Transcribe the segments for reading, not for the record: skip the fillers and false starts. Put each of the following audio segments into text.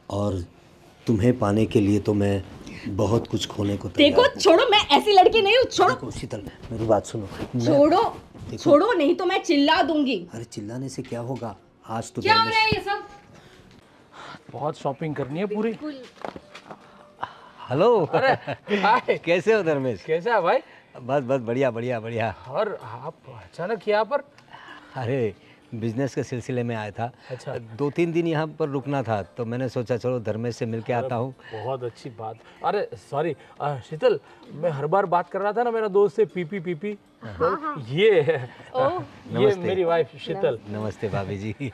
और तुम्हें पाने के लिए तो मैं बहुत कुछ खोने को तैयार देखो हूँ। छोड़ो, मैं ऐसी लड़की नहीं हूँ, छोड़ो। देखो शीतल, मेरी बात सुनो। छोड़ो छोड़ो, नहीं तो मैं चिल्ला दूंगी। अरे चिल्लाने से क्या होगा, आज तो क्या हो रहा है ये सब? बहुत शॉपिंग करनी है पूरी। हेलो। अरे हाय, कैसे हो धर्मेश? कैसा है भाई? बस बस बढ़िया बढ़िया बढ़िया। और आप अचानक यहाँ पर? अरे बिजनेस के सिलसिले में आया था। अच्छा। 2-3 दिन यहाँ पर रुकना था तो मैंने सोचा चलो धर्मेश से मिल के आता हूँ। बहुत अच्छी बात। अरे सॉरी शीतल, मैं हर बार बात कर रहा था ना मेरा दोस्त से पीपी पीपी। ये है, ये नमस्ते। मेरी वाइफ शीतल। नमस्ते भाभी जी।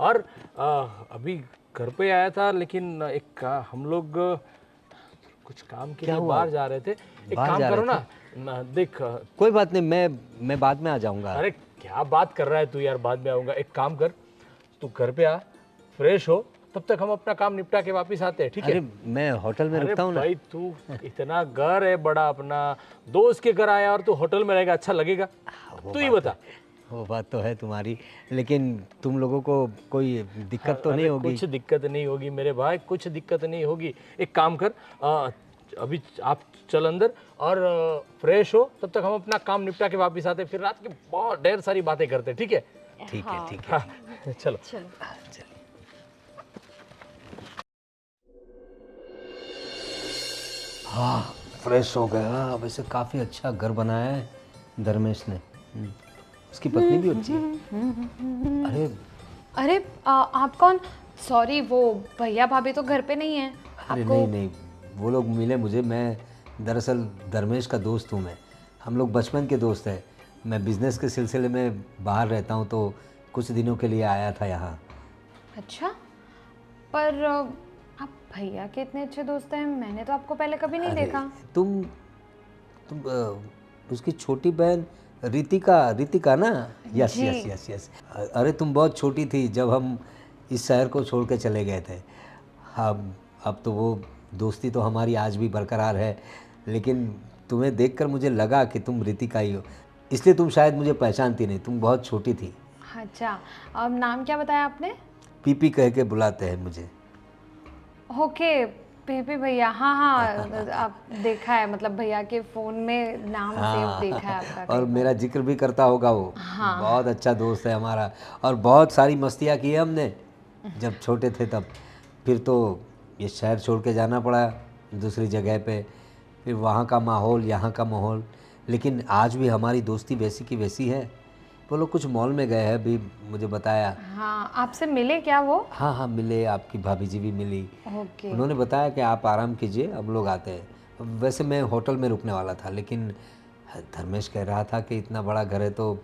और अभी घर पे आया था, लेकिन हम लोग कुछ काम के क्या लिए हुआ? बाहर जा रहे थे। एक बाहर काम जा करो रहे ना, देख। कोई बात नहीं, मैं बाद में आ जाऊँगा। अरे क्या बात कर रहा है तू यार, बाद में आऊंगा। एक काम कर, तू घर पे आ, फ्रेश हो, तब तक हम अपना काम निपटा के वापस आते हैं, ठीक है? अरे मैं होटल में अरे रुकता हूँ ना। भाई तू इतना घर है बड़ा अपना, दोस्त के घर आया और तू होटल में रहेगा, अच्छा लगेगा? तू ही बता। वो बात तो है तुम्हारी, लेकिन तुम लोगों को कोई दिक्कत तो अरे नहीं होगी? कुछ दिक्कत नहीं होगी मेरे भाई, कुछ दिक्कत नहीं होगी। एक काम कर, अभी आप चल अंदर और फ्रेश हो, तब तक हम अपना काम निपटा के वापस आते हैं, फिर रात की बहुत ढेर सारी बातें करते हैं, ठीक है? ठीक है ठीक है। हाँ, चलो। हाँ फ्रेश हो गया। वैसे काफ़ी अच्छा घर बनाया है धर्मेश ने। उसकी पत्नी भी अच्छी है। अरे अरे आप कौन? सॉरी, वो भैया भाभी तो घर पे नहीं है। अरे आपको नहीं नहीं, वो लोग मिले मुझे। मैं दरअसल धर्मेश का दोस्त हूँ। मैं हम लोग बचपन के दोस्त हैं। मैं बिज़नेस के सिलसिले में बाहर रहता हूँ तो कुछ दिनों के लिए आया था यहाँ। अच्छा, पर आप भैया के इतने अच्छे दोस्त हैं, मैंने तो आपको पहले कभी नहीं अरे देखा। तुम उसकी छोटी बहन रितिका ना? यस जी। Yes yes yes. अरे तुम बहुत छोटी थी जब हम इस शहर को छोड़ के चले गए थे। अब तो वो दोस्ती तो हमारी आज भी बरकरार है, लेकिन तुम्हें देखकर मुझे लगा कि तुम रितिका ही हो, इसलिए तुम शायद मुझे पहचानती नहीं। तुम बहुत छोटी थी। अच्छा, अब नाम क्या बताया आपने? पीपी कह के बुलाते हैं मुझे। ओके, पीपी भैया। हाँ हाँ, आप देखा है, मतलब भैया के फ़ोन में नाम सेव देखा है आपका और कई मेरा जिक्र भी करता होगा वो। बहुत अच्छा दोस्त है हमारा, और बहुत सारी मस्तियाँ की है हमने जब छोटे थे तब। फिर तो ये शहर छोड़ के जाना पड़ा दूसरी जगह पे, फिर वहाँ का माहौल, यहाँ का माहौल, लेकिन आज भी हमारी दोस्ती वैसी की वैसी है। वो लोग कुछ मॉल में गए हैं अभी, मुझे बताया। हाँ, आपसे मिले क्या वो? हाँ हाँ मिले, आपकी भाभी जी भी मिली। ओके। उन्होंने बताया कि आप आराम कीजिए, हम लोग आते हैं। वैसे मैं होटल में रुकने वाला था, लेकिन धर्मेश कह रहा था कि इतना बड़ा घर है तो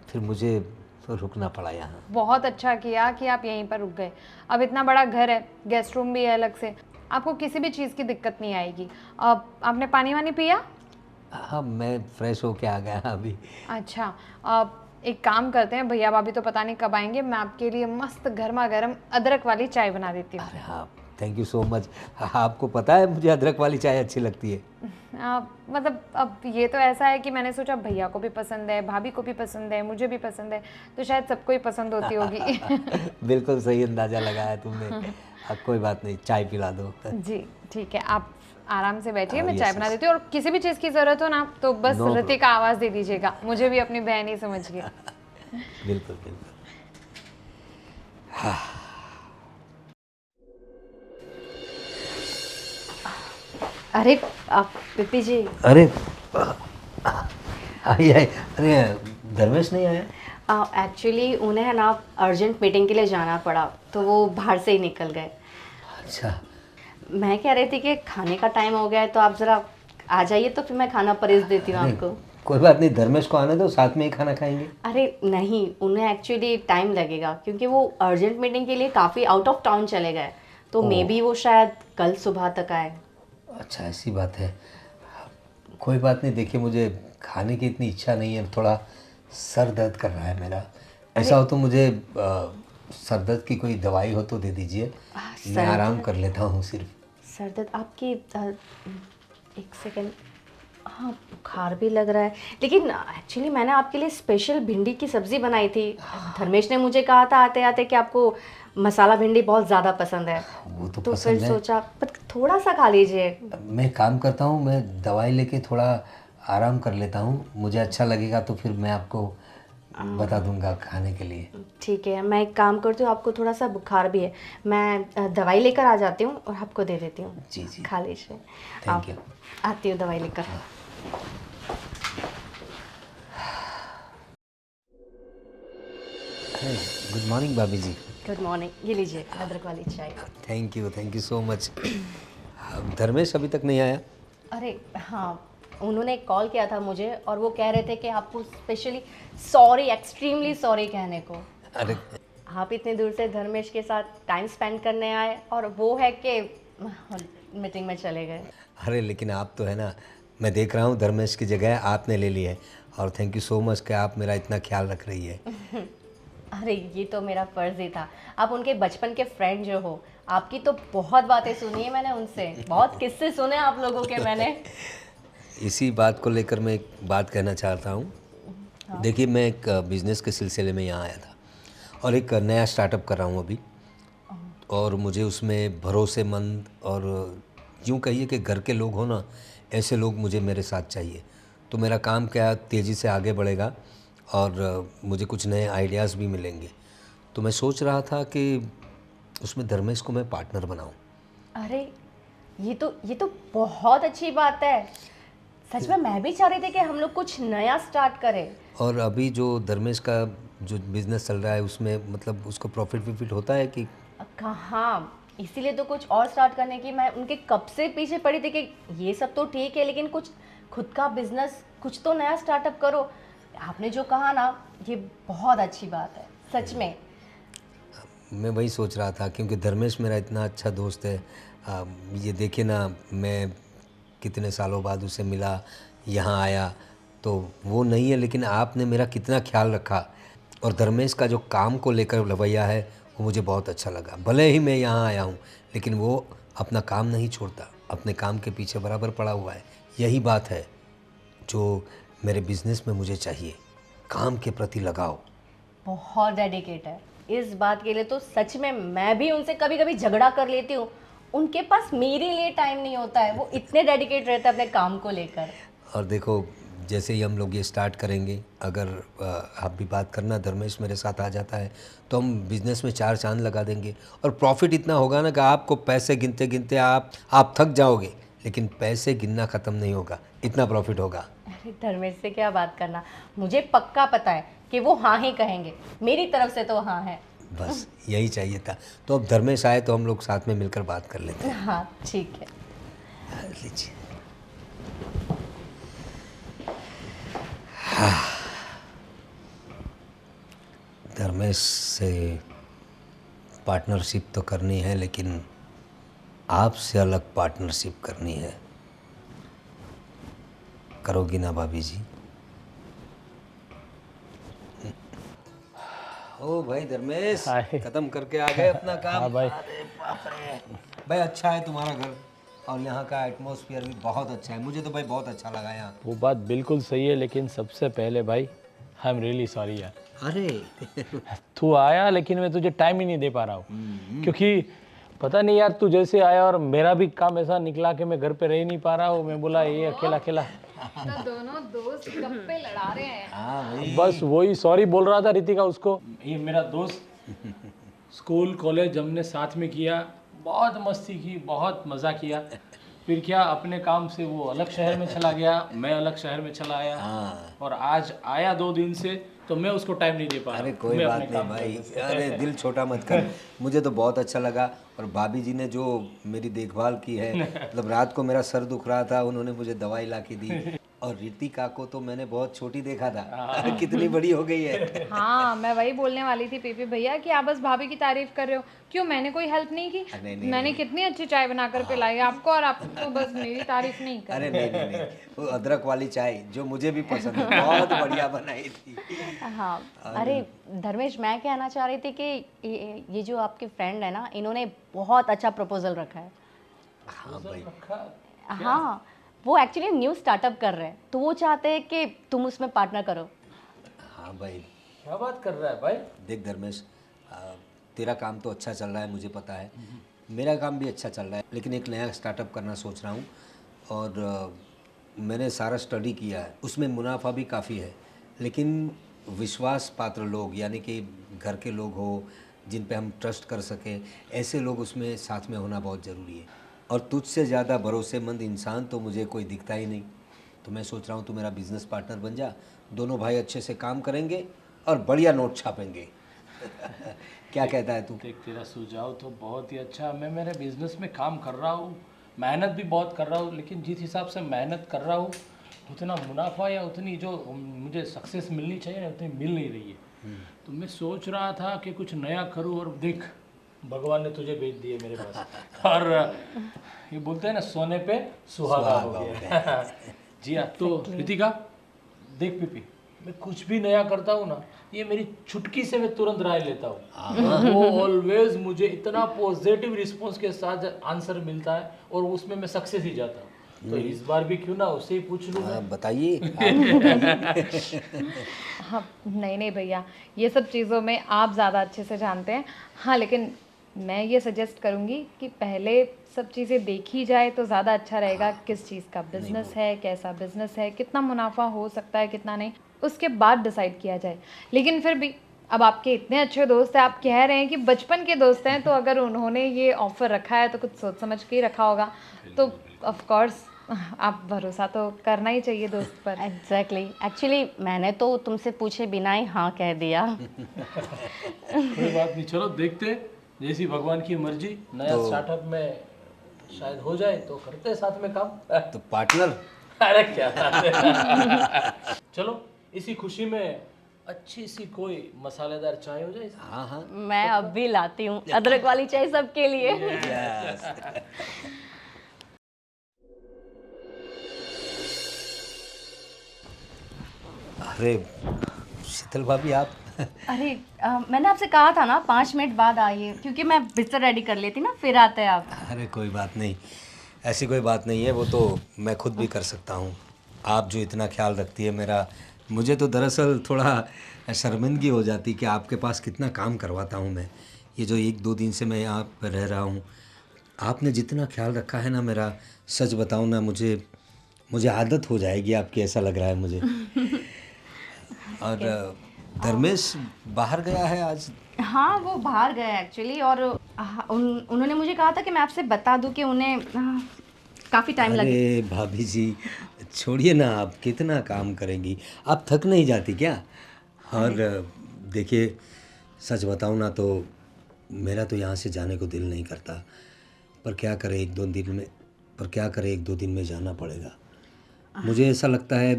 फिर मुझे तो रुकना पड़ा यहाँ। बहुत अच्छा किया कि आप यहीं पर रुक गए। अब इतना बड़ा घर है, गेस्ट रूम भी है अलग से, आपको किसी भी चीज़ की दिक्कत नहीं आएगी। अब आपने पानी वानी पिया? हाँ मैं फ्रेश होके आ गया अभी। अच्छा, अब एक काम करते हैं, भैया भाभी तो पता नहीं कब आएंगे, मैं आपके लिए मस्त गर्मा गर्म अदरक वाली चाय बना देती हूँ। अरे हाँ थैंक यू सो मच। आपको पता है मुझे अदरक वाली चाय अच्छी लगती है। मतलब अब ये तो ऐसा है कि मैंने सोचा भैया को भी पसंद है, भाभी को भी पसंद है, मुझे भी पसंद है, तो शायद सबको ही पसंद होती होगी। बिल्कुल सही अंदाज़ा लगाया तुमने। अब कोई बात नहीं, चाय पिला दो। जी ठीक है, आप आराम से बैठिए, मैं yes, चाय बना yes. देती हूँ। और किसी भी चीज़ की ज़रूरत हो ना तो बस No ऋतिक का आवाज़ दे दीजिएगा, मुझे भी अपनी बहन ही समझिए। बिल्कुल बिल्कुल। अरे आप पीपी जी। अरे आई आई। अरे धर्मेश नहीं आया? एक्चुअली उन्हें ना अर्जेंट मीटिंग के लिए जाना पड़ा, तो वो बाहर से ही निकल गए। अच्छा। मैं कह रही थी कि खाने का टाइम हो गया है, तो आप ज़रा आ जाइए, तो फिर मैं खाना परोस देती हूँ आपको। कोई बात नहीं, धर्मेश को आने दो, साथ में ही खाना खाएंगे। अरे नहीं, उन्हें एक्चुअली टाइम लगेगा, क्योंकि वो अर्जेंट मीटिंग के लिए काफ़ी आउट ऑफ टाउन चले गए, तो मे बी वो शायद कल सुबह तक आए। अच्छा ऐसी बात है। कोई बात नहीं, देखिए मुझे खाने की इतनी इच्छा नहीं है, थोड़ा सर दर्द कर रहा है मेरा। ऐसा हो तो मुझे सर दर्द की कोई दवाई हो तो दे दीजिए, मैं आराम कर लेता हूँ सिर्फ। सर दर्द आपकी एक सेकेंड। हाँ, बुखार भी लग रहा है, लेकिन एक्चुअली मैंने आपके लिए स्पेशल भिंडी की सब्ज़ी बनाई थी। धर्मेश ने मुझे कहा था आते आते कि आपको मसाला भिंडी बहुत ज़्यादा पसंद है, वो तो फिर पसंद है। सोचा पर थोड़ा सा खा लीजिए। मैं काम करता हूँ, मैं दवाई लेके थोड़ा आराम कर लेता हूँ, मुझे अच्छा लगेगा तो फिर मैं आपको बता दूंगा खाने के लिए। ठीक है, मैं एक काम करती हूँ, आपको थोड़ा सा बुखार भी है, मैं दवाई लेकर आ जाती हूँ और आपको दे देती हूँ। जी जी, खा लीजिए। Thank you. आती हूँ दवाई लेकर। गुड मॉर्निंग भाभी जी। गुड मॉर्निंग, ये लीजिए अदरक वाली चाय। Thank you so much. Dharmesh अभी तक नहीं आया? अरे हाँ, उन्होंने कॉल किया था मुझे और वो कह रहे थे कि आपको स्पेशली सॉरी, एक्सट्रीमली सॉरी कहने को। अरे आप इतने दूर से धर्मेश के साथ टाइम स्पेंड करने आए और वो है कि मीटिंग में चले गए। अरे लेकिन आप तो है ना, मैं देख रहा हूँ धर्मेश की जगह आपने ले ली है, और थैंक यू सो मच कि आप मेरा इतना ख्याल रख रही है। अरे ये तो मेरा फ़र्ज़ ही था, आप उनके बचपन के फ्रेंड जो हो, आपकी तो बहुत बातें सुनी है मैंने उनसे, बहुत किस्से सुने आप लोगों के मैंने। इसी बात को लेकर मैं एक बात कहना चाहता हूँ। देखिए, मैं एक बिज़नेस के सिलसिले में यहाँ आया था और एक नया स्टार्टअप कर रहा हूँ अभी, और मुझे उसमें भरोसेमंद और यूँ कहिए कि घर के लोग हो ना, ऐसे लोग मुझे मेरे साथ चाहिए। तो मेरा काम क्या तेज़ी से आगे बढ़ेगा और मुझे कुछ नए आइडियाज़ भी मिलेंगे। तो मैं सोच रहा था कि उसमें धर्मेश को मैं पार्टनर बनाऊं। अरे ये तो बहुत अच्छी बात है। सच में मैं भी चाह रही थी कि हम लोग कुछ नया स्टार्ट करें। और अभी जो धर्मेश का जो बिज़नेस चल रहा है उसमें मतलब उसको प्रॉफिट होता है कि? कहाँ, इसीलिए तो कुछ और स्टार्ट करने की मैं उनके कब से पीछे पड़ी थी कि ये सब तो ठीक है, लेकिन कुछ खुद का बिजनेस, कुछ तो नया स्टार्टअप करो। आपने जो कहा ना, ये बहुत अच्छी बात है सच में। मैं वही सोच रहा था क्योंकि धर्मेश मेरा इतना अच्छा दोस्त है। ये देखिए ना, मैं कितने सालों बाद उसे मिला, यहाँ आया, तो वो नहीं है, लेकिन आपने मेरा कितना ख्याल रखा। और धर्मेश का जो काम को लेकर रवैया है वो मुझे बहुत अच्छा लगा। भले ही मैं यहाँ आया हूँ, लेकिन वो अपना काम नहीं छोड़ता, अपने काम के पीछे बराबर पड़ा हुआ है। यही बात है जो मेरे बिज़नेस में मुझे चाहिए, काम के प्रति लगाव। बहुत डेडिकेट है इस बात के लिए, तो सच में मैं भी उनसे कभी कभी झगड़ा कर लेती हूँ, उनके पास मेरे लिए टाइम नहीं होता है, वो इतने डेडिकेट रहते हैं अपने काम को लेकर। और देखो, जैसे ही हम लोग ये स्टार्ट करेंगे, अगर आप भी बात करना, धर्मेश मेरे साथ आ जाता है, तो हम बिज़नेस में चार चांद लगा देंगे। और प्रॉफिट इतना होगा ना कि आपको पैसे गिनते गिनते आप थक जाओगे, लेकिन पैसे गिनना ख़त्म नहीं होगा, इतना प्रॉफिट होगा। अरे धर्मेश से क्या बात करना, मुझे पक्का पता है कि वो हाँ ही कहेंगे, मेरी तरफ से तो हाँ है। बस यही चाहिए था। तो अब धर्मेश आए तो हम लोग साथ में मिलकर बात कर लेते हैं। हाँ ठीक है। लीजिए। धर्मेश से पार्टनरशिप तो करनी है, लेकिन आपसे अलग पार्टनरशिप करनी है। करोगी ना भाभी जी? ओ भाई धर्मेश, हाय। खत्म करके आ गए अपना काम। हाँ भाई। अरे बाप रे भाई, अच्छा है तुम्हारा घर, और यहाँ का एटमॉस्फेयर भी बहुत अच्छा है। मुझे तो भाई बहुत अच्छा लगा यहाँ। वो बात बिल्कुल सही है, लेकिन सबसे पहले भाई आई एम रियली सॉरी यार। अरे तू आया लेकिन मैं तुझे टाइम ही नहीं दे पा रहा हूँ, क्योंकि पता नहीं यार, तू जैसे आया और मेरा भी काम ऐसा निकला कि मैं घर पे रह नहीं पा रहा हूँ। मैं बोला ये अकेला अकेला, तो दोनों दोस्त गप्पे लड़ा रहे हैं। हाँ भाई, बस वही सॉरी बोल रहा था रितिका उसको। ये मेरा दोस्त, स्कूल कॉलेज हमने साथ में किया, बहुत मस्ती की, बहुत मज़ा किया। फिर क्या, अपने काम से वो अलग शहर में चला गया, मैं अलग शहर में चला आया। और आज आया 2 दिन से, तो मैं उसको टाइम नहीं दे पा रहा। अरे कोई मैं बात अपने नहीं काम भाई, पे अरे दिल छोटा मत कर। मुझे तो बहुत अच्छा लगा, और भाभी जी ने जो मेरी देखभाल की है, मतलब रात को मेरा सर दुख रहा था, उन्होंने मुझे दवाई ला के दी। और रितिका को तो मैंने बहुत छोटी देखा था, कितनी बड़ी हो गई है। हाँ, मैं वही बोलने वाली थी पीपी भैया कि आप बस भाभी की तारीफ कर रहे हो। क्यों, मैंने कोई हेल्प नहीं की? नहीं, मैंने कितनी अच्छी चाय बनाकर पिलाई आपको, और आप तो बस मेरी तारीफ नहीं कर। अरे नहीं, वो अदरक वाली चाय जो मुझे भी पसंद है, बहुत बढ़िया बनाई थी। हाँ, अरे धर्मेश, मैं कहना चाह रही थी कि ये जो आपके फ्रेंड है ना, इन्होंने बहुत अच्छा प्रपोजल रखा है। हाँ भाई, हाँ, वो एक्चुअली न्यू स्टार्टअप कर रहे हैं, तो वो चाहते हैं कि तुम उसमें पार्टनर करो। हाँ भाई। क्या बात कर रहा है भाई? देख धर्मेश, तेरा काम तो अच्छा चल रहा है, मुझे पता है। मेरा काम भी अच्छा चल रहा है, लेकिन एक नया स्टार्टअप करना सोच रहा हूँ। और मैंने सारा स्टडी किया है, उसमें मुनाफा भी काफ़ी है, लेकिन विश्वास पात्र लोग, यानी कि घर के लोग हो जिन पे हम ट्रस्ट कर सकें, ऐसे लोग उसमें साथ में होना बहुत ज़रूरी है। और तुझसे ज़्यादा भरोसेमंद इंसान तो मुझे कोई दिखता ही नहीं। तो मैं सोच रहा हूँ तू मेरा बिजनेस पार्टनर बन जा, दोनों भाई अच्छे से काम करेंगे और बढ़िया नोट छापेंगे। क्या कहता है तू? देख, तेरा सुझाव तो बहुत ही अच्छा। मैं मेरे बिजनेस में काम कर रहा हूँ, मेहनत भी बहुत कर रहा हूँ, लेकिन जिस हिसाब से मेहनत कर रहा हूँ उतना मुनाफा या उतनी जो मुझे सक्सेस मिलनी चाहिए ना, उतनी मिल नहीं रही है। तो मैं सोच रहा था कि कुछ नया करूँ, और देख भगवान ने तुझे भेज दिए मेरे पास। और ये बोलते हैं ना, सोने पे सुहागा हो गया। जी हाँ। तो रितिका देख पीपी, मैं कुछ भी नया करता हूँ ना, ये मेरी चुटकी से मैं तुरंत राय लेता हूँ। वो ऑलवेज मुझे इतना पॉजिटिव रिस्पॉन्स के साथ आंसर मिलता है, और उसमें मैं सक्सेस ही जाता हूँ। तो इस बार भी क्यों ना उससे ही पूछ लूँ। बताइए। हाँ, नहीं नहीं भैया, ये सब चीज़ों में आप ज़्यादा अच्छे से जानते हैं। हाँ, लेकिन मैं ये सजेस्ट करूँगी कि पहले सब चीज़ें देखी जाए तो ज़्यादा अच्छा रहेगा। किस चीज़ का बिजनेस है, कैसा बिजनेस है, कितना मुनाफा हो सकता है, कितना नहीं, उसके बाद डिसाइड किया जाए। लेकिन फिर भी अब आपके इतने अच्छे दोस्त हैं, आप कह रहे हैं कि बचपन के दोस्त हैं, तो अगर उन्होंने ये ऑफ़र रखा है तो कुछ सोच समझ के ही रखा होगा। तो ऑफ कोर्स आप भरोसा तो करना ही चाहिए दोस्त पर। एग्जैक्टली, एक्चुअली मैंने तो तुमसे पूछे बिना ही हाँ कह दिया। कोई बात नहीं, चलो देखते हैं, जैसी भगवान की मर्जी। नया स्टार्टअप में शायद हो जाए तो करते हैं साथ में काम। तो पार्टनर। अरे क्या बात है। चलो इसी खुशी में अच्छी सी कोई मसालेदार चाय हो जाए। हाँ हाँ। मैं अब भी लाती हूँ अदरक वाली चाय सबके लिए। अरे शीतल भाभी, आप अरे मैंने आपसे कहा था ना 5 मिनट बाद आइए, क्योंकि मैं बिस्तर रेडी कर लेती ना, फिर आते हैं आप। अरे कोई बात नहीं, ऐसी कोई बात नहीं है, वो तो मैं खुद भी कर सकता हूँ। आप जो इतना ख्याल रखती है मेरा, मुझे तो दरअसल थोड़ा शर्मिंदगी हो जाती कि आपके पास कितना काम करवाता हूँ मैं। ये जो 1-2 दिन से मैं यहाँ पर रह रहा हूँ, आपने जितना ख्याल रखा है ना मेरा, सच बताऊँ ना, मुझे आदत हो जाएगी आपकी, ऐसा लग रहा है मुझे। और धर्मेश बाहर गया है आज? हाँ, वो बाहर गए एक्चुअली, और उन्होंने मुझे कहा था कि मैं आपसे बता दूं कि उन्हें काफ़ी टाइम लगे। अरे भाभी जी, छोड़िए ना, आप कितना काम करेंगी, आप थक नहीं जाती क्या? और देखिए, सच बताऊँ ना तो मेरा तो यहाँ से जाने को दिल नहीं करता, पर क्या करें, 1-2 दिन में जाना पड़ेगा। मुझे ऐसा लगता है,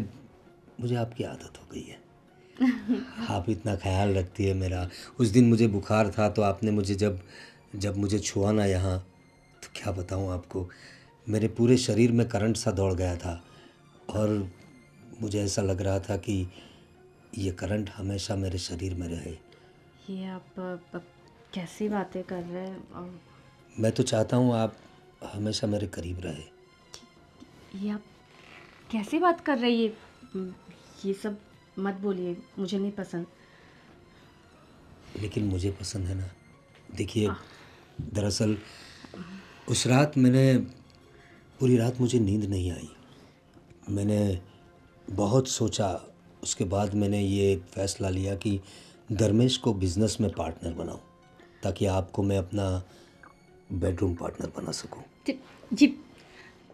मुझे आपकी आदत हो गई है। आप इतना ख्याल रखती है मेरा। उस दिन मुझे बुखार था तो आपने मुझे जब मुझे छुआ ना यहाँ, तो क्या बताऊँ आपको, मेरे पूरे शरीर में करंट सा दौड़ गया था, और मुझे ऐसा लग रहा था कि ये करंट हमेशा मेरे शरीर में रहे। ये आप कैसी बातें कर रहे हैं? मैं तो चाहता हूँ आप हमेशा मेरे करीब रहे। ये आप कैसी बात कर रही है? ये सब मत बोलिए, मुझे नहीं पसंद। लेकिन मुझे पसंद है ना। देखिए, दरअसल उस रात पूरी रात मुझे नींद नहीं आई। मैंने बहुत सोचा, उसके बाद मैंने ये फ़ैसला लिया कि धर्मेश को बिज़नेस में पार्टनर बनाऊं, ताकि आपको मैं अपना बेडरूम पार्टनर बना सकूं। जी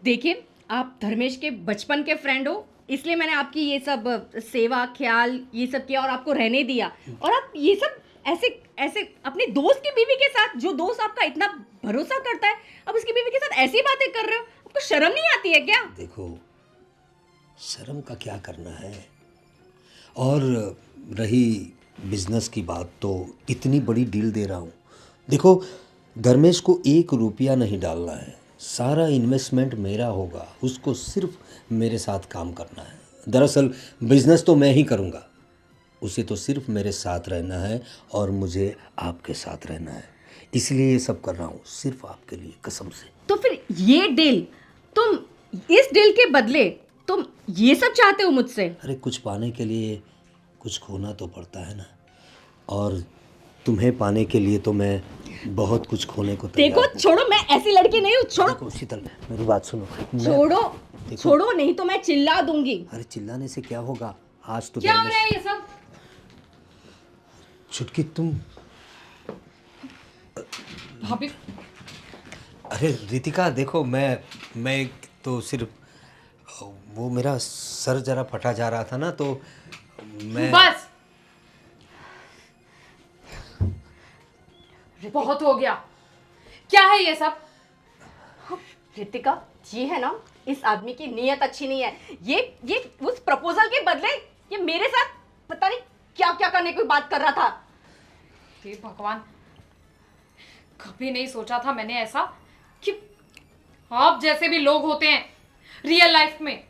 देखिए, आप धर्मेश के बचपन के फ्रेंड हो, इसलिए मैंने आपकी ये सब सेवा ख्याल ये सब किया और आपको रहने दिया। और आप ये सब ऐसे अपने दोस्त की बीवी के साथ, जो दोस्त आपका इतना भरोसा करता है, अब उसकी बीवी के साथ ऐसी बातें कर रहे हो, आपको शर्म नहीं आती है क्या? देखो, शर्म का क्या करना है। और रही बिजनेस की बात, तो इतनी बड़ी डील दे रहा हूँ। देखो, धर्मेश को 1 रुपया नहीं डालना है, सारा इन्वेस्टमेंट मेरा होगा, उसको सिर्फ मेरे साथ काम करना है। दरअसल बिजनेस तो मैं ही करूँगा, उसे तो सिर्फ मेरे साथ रहना है और मुझे आपके साथ रहना है। इसलिए ये सब कर रहा हूँ, सिर्फ आपके लिए, कसम से। तो फिर ये डील तुम इस डील के बदले तुम ये सब चाहते हो मुझसे? अरे कुछ पाने के लिए कुछ खोना तो पड़ता है ना, और तुम्हें पाने के लिए तो मैं बहुत कुछ खोने को तैयार देखो हूँ। छोड़ो, मैं ऐसी लड़की नहीं हूँ, छोड़ो देखो शीतल, मेरी बात सुनो। छोड़ो देखो। छोड़ो, नहीं तो मैं चिल्ला दूंगी। अरे चिल्लाने से क्या होगा, आज तो क्या घर हो में- रहा है ये सब? छुटकी तुम, भाभी अरे रितिका देखो, मैं तो सिर्फ वो मेरा सर जरा फटा जा रहा था ना, तो मैं बस बहुत हो गया। क्या है ये सब? रितिका, ये है ना, इस आदमी की नीयत अच्छी नहीं है। ये उस प्रपोजल के बदले ये मेरे साथ पता नहीं क्या क्या करने की बात कर रहा था। हे भगवान, कभी नहीं सोचा था मैंने ऐसा कि आप जैसे भी लोग होते हैं रियल लाइफ में।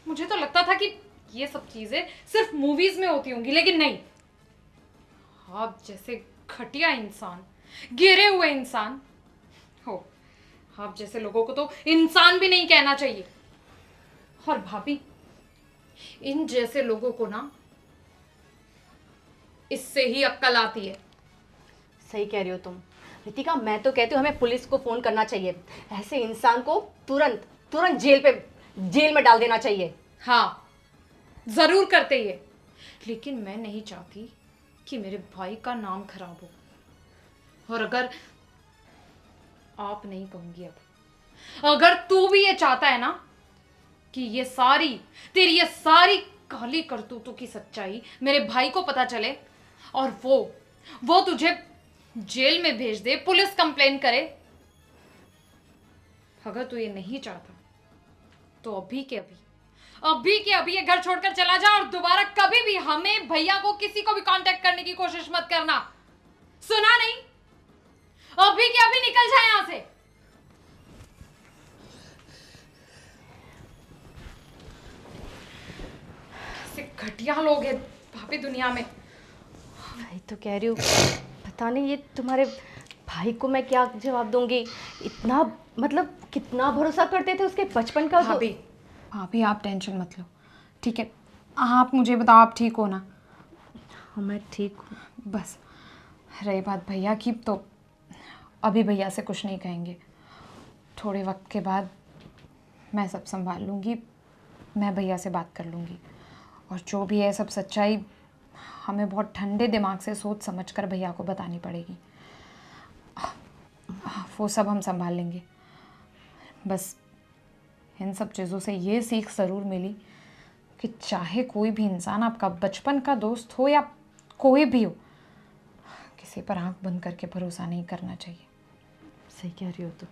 मुझे तो लगता था कि ये सब चीजें सिर्फ मूवीज में होती होंगी, लेकिन नहीं। आप जैसे घटिया इंसान, गिरे हुए इंसान हो, आप जैसे लोगों को तो इंसान भी नहीं कहना चाहिए। और भाभी, इन जैसे लोगों को ना इससे ही अक्ल आती है। सही कह रही हो तुम रितिका, मैं तो कहती हूँ हमें पुलिस को फोन करना चाहिए। ऐसे इंसान को तुरंत तुरंत जेल में डाल देना चाहिए। हाँ, जरूर करते ये, लेकिन मैं नहीं चाहती कि मेरे भाई का नाम खराब हो। और अगर आप नहीं कहूंगी, अब अगर तू भी ये चाहता है ना कि ये सारी तेरी ये सारी काली करतूतों की सच्चाई मेरे भाई को पता चले और वो तुझे जेल में भेज दे, पुलिस कंप्लेन करे, अगर तू ये नहीं चाहता तो अभी के अभी ये घर छोड़कर चला जा, और दोबारा कभी भी हमें, भैया को, किसी को भी कांटेक्ट करने की कोशिश मत करना। सुना नहीं? अभी के अभी निकल जाए यहां से। कैसे घटिया लोग हैं भाभी दुनिया में। वही तो कह रही हूँ, पता नहीं ये तुम्हारे भाई को मैं क्या जवाब दूंगी। इतना मतलब कितना भरोसा करते थे उसके बचपन का। तो भाभी आप टेंशन मत लो, ठीक है? आप मुझे बताओ, आप ठीक हो ना? हाँ, मैं ठीक हूँ। बस रही बात भैया की, तो अभी भैया से कुछ नहीं कहेंगे। थोड़े वक्त के बाद मैं सब संभाल लूँगी, मैं भैया से बात कर लूँगी, और जो भी है सब सच्चाई हमें बहुत ठंडे दिमाग से सोच समझ कर भैया को बतानी पड़ेगी। वो सब हम संभाल लेंगे। बस इन सब चीज़ों से ये सीख ज़रूर मिली कि चाहे कोई भी इंसान, आपका बचपन का दोस्त हो या कोई भी हो, किसी पर आंख बंद करके भरोसा नहीं करना चाहिए। सही कह रही हो तुम।